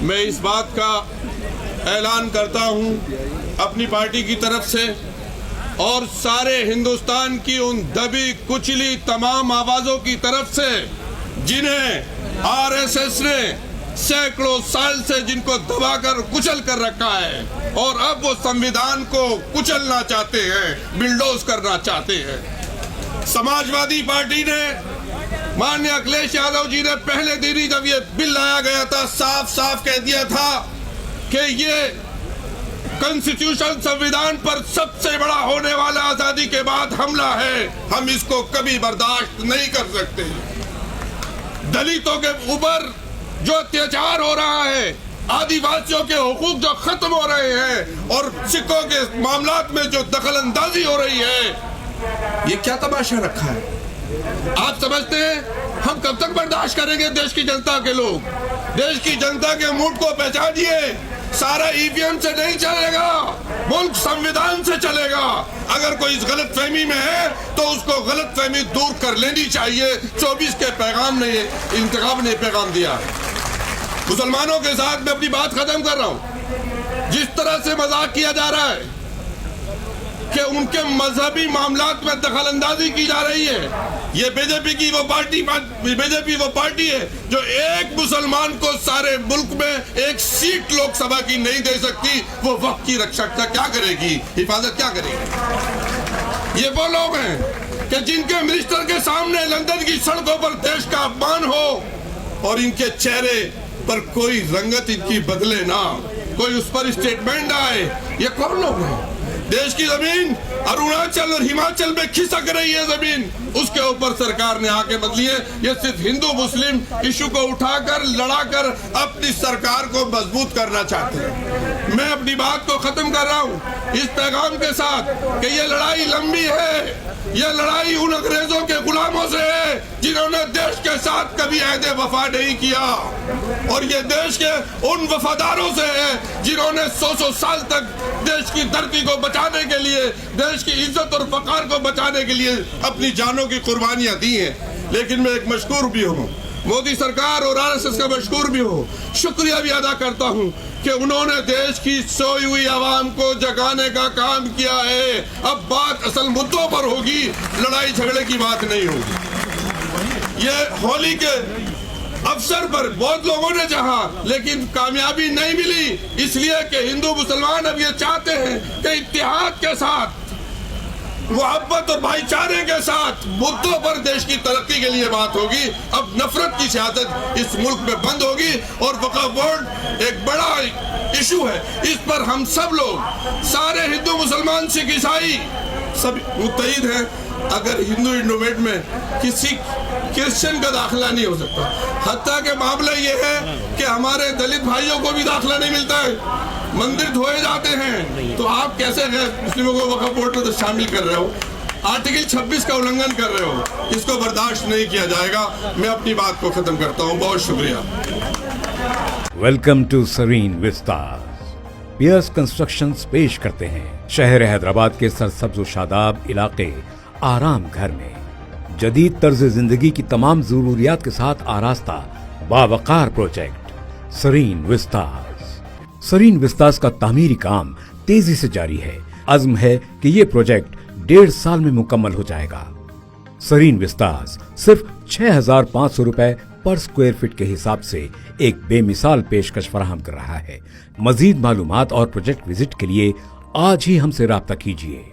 मैं इस बात का ऐलान करता हूं अपनी पार्टी की तरफ से और सारे हिंदुस्तान की उन दबी कुचली तमाम आवाज़ों की तरफ से जिन्हें आरएसएस ने सैकड़ों साल से जिनको दबाकर कुचल कर रखा है और अब वो संविधान को कुचलना चाहते हैं, बिल्डोज करना चाहते हैं। समाजवादी पार्टी ने माननीय अखिलेश यादव जी ने पहले दिन ही जब ये बिल लाया गया था साफ साफ कह दिया था कि ये कॉन्स्टिट्यूशन संविधान पर सबसे बड़ा होने वाला आजादी के बाद हमला है, हम इसको कभी बर्दाश्त नहीं कर सकते। दलितों के ऊपर जो अत्याचार हो रहा है, आदिवासियों के हुकूक जो खत्म हो रहे हैं और सिखों के मामलात में जो दखल अंदाजी हो रही है, ये क्या तमाशा रखा है? आप समझते हैं हम कब तक बर्दाश्त करेंगे? देश की जनता के लोग, देश की जनता के मूड को पहचानिए। सारा ईवीएम से नहीं चलेगा, मुल्क संविधान से चलेगा। अगर कोई इस गलत फहमी में है तो उसको गलत फहमी दूर कर लेनी चाहिए। 24 के पैगाम ने, इंतखाब ने पैगाम दिया। मुसलमानों के साथ मैं अपनी बात खत्म कर रहा हूं। जिस तरह से मजाक किया जा रहा है कि उनके मजहबी मामलात में दखल अंदाजी की जा रही है, ये बीजेपी वो पार्टी है जो एक मुसलमान को सारे मुल्क में एक सीट लोकसभा की नहीं दे सकती। वो वक्त की रक्षा क्या करेगी, हिफाजत क्या करेगी? ये वो लोग हैं कि जिनके मिनिस्टर के सामने लंदन की सड़कों पर देश का अपमान हो और इनके चेहरे पर कोई रंगत इनकी बदले ना, कोई उस पर स्टेटमेंट आए। ये कौन लोग हैं? देश की जमीन अरुणाचल और हिमाचल में खिसक रही है जमीन, उसके ऊपर सरकार ने आके बदली है। ये सिर्फ हिंदू मुस्लिम इशू को उठाकर लड़ाकर अपनी सरकार को मजबूत करना चाहते हैं। मैं अपनी बात को खत्म कर रहा हूँ इस पैगाम के साथ कि ये लड़ाई लंबी है। ये लड़ाई उन अंग्रेजों के गुलामों से है जिन्होंने देश के साथ कभी अहद वफा नहीं किया, और ये देश के उन वफादारों से है जिन्होंने 100 साल तक देश की धरती को बचाने के लिए, देश की इज्जत और वकार को बचाने के लिए अपनी जानों की कुर्बानियां दी हैं। लेकिन मैं एक मशकूर भी हूँ, मोदी सरकार और आरएसएस का मशकूर भी हूँ, शुक्रिया भी अदा करता हूँ कि उन्होंने देश की सोई हुई आवाम को जगाने का काम किया है। अब बात असल मुद्दों पर होगी, लड़ाई झगड़े की बात नहीं होगी। ये होली के अवसर पर बहुत लोगों ने चाहा लेकिन कामयाबी नहीं मिली, इसलिए कि हिंदू मुसलमान अब ये चाहते हैं कि इत्तेहाद के साथ, मोहब्बत और भाईचारे के साथ मुद्दों पर देश की तरक्की के लिए बात होगी। अब नफरत की सियासत इस मुल्क में बंद होगी और वक्फ बोर्ड एक बड़ा इशू है। इस पर हम सब लोग, सारे हिंदू मुसलमान सिख ईसाई सब मुत्तहिद हैं। अगर हिंदू इंडोमेंट में किसी क्रिश्चियन का दाखिला नहीं हो सकता, हत्ता के मामला ये है कि हमारे दलित भाइयों को भी दाखिला नहीं मिलता है, मंदिर धोए जाते हैं, तो आप कैसे मुस्लिमों को वक्फ बोर्ड में शामिल कर रहे हो? आर्टिकल 26 का उल्लंघन कर रहे हो। इसको बर्दाश्त नहीं किया जाएगा। मैं अपनी बात को खत्म करता हूँ। बहुत शुक्रिया। वेलकम टू सरीन विस्तार। पियर्स कंस्ट्रक्शंस पेश करते हैं शहर हैदराबाद के सरसब्ज शादाब इलाके आराम घर में जदीद तर्ज जिंदगी की तमाम जरूरियात के साथ आरास्ता बावकार प्रोजेक्ट सरीन विस्तार्स। सरीन विस्तार्स का तामीरी काम तेजी से जारी है। अज़्म है कि ये प्रोजेक्ट 1.5 साल में मुकम्मल हो जाएगा। सरीन विस्तार्स सिर्फ 6,500 रुपए पर स्क्वायर फीट के हिसाब से एक बेमिसाल पेशकश फराहम कर रहा है। मजीद मालूमात और प्रोजेक्ट विजिट के लिए आज ही हमसे राब्ता कीजिए।